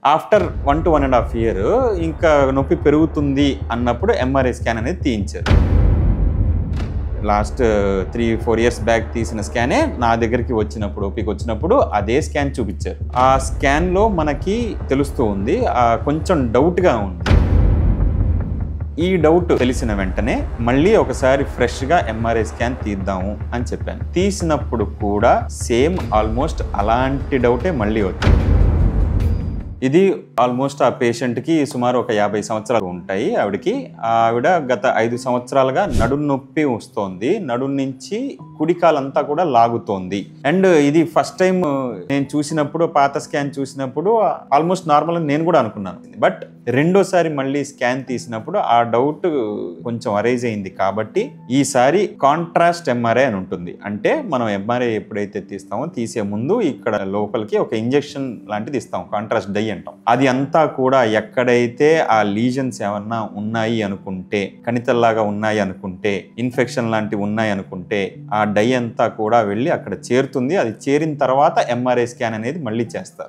After 1 to 1.5 year ఇంకా నొప్పి పెరుగుతుంది అన్నప్పుడు ఎంఆర్ఐ స్కాన్ అనేది తీయించారు. లాస్ట్ 3-4 ఇయర్స్ బ్యాక్ తీసిన స్కానే నా దగ్గరికి వచ్చినప్పుడు, ఓపీకి వచ్చినప్పుడు అదే స్కాన్ చూపించారు. ఆ స్కాన్లో మనకి తెలుస్తూ ఉంది, కొంచెం డౌట్గా ఉంది. ఈ డౌట్ తెలిసిన వెంటనే మళ్ళీ ఒకసారి ఫ్రెష్గా ఎంఆర్ఐ స్కాన్ తీద్దాము అని చెప్పాను. తీసినప్పుడు కూడా సేమ్ ఆల్మోస్ట్ అలాంటి డౌటే మళ్ళీ వచ్చింది. ఇది ఆల్మోస్ట్ ఆ పేషెంట్కి సుమారు ఒక 50 సంవత్సరాలు ఉంటాయి. ఆవిడ గత 5 సంవత్సరాలుగా నడుం నొప్పి వస్తోంది. నడుం నుంచి కుడికాలంతా కూడా లాగుతోంది. అండ్ ఇది ఫస్ట్ టైం నేను చూసినప్పుడు, పాత స్కాన్ చూసినప్పుడు ఆల్మోస్ట్ నార్మల్ అని నేను కూడా అనుకున్నాను. బట్ రెండోసారి మళ్ళీ స్కాన్ తీసినప్పుడు ఆ డౌట్ కొంచెం అరైజ్ అయింది. కాబట్టి ఈసారి కాంట్రాస్ట్ ఎంఆర్ఐ అని ఉంటుంది. అంటే మనం ఎంఆర్ఐ ఎప్పుడైతే తీస్తామో తీసే ముందు ఇక్కడ లోపలికి ఒక ఇంజెక్షన్ లాంటిది ఇస్తాం, కాంట్రాస్ట్ డై అంటాం. అది అంతా కూడా ఎక్కడైతే ఆ లీజన్స్ ఏమన్నా ఉన్నాయి అనుకుంటే, కణితల్లాగా ఉన్నాయి అనుకుంటే, ఇన్ఫెక్షన్ లాంటివి ఉన్నాయి అనుకుంటే ఆ డై అంతా కూడా వెళ్ళి అక్కడ చేరుతుంది. అది చేరిన తర్వాత ఎంఆర్ఐ స్కాన్ అనేది మళ్ళీ చేస్తారు.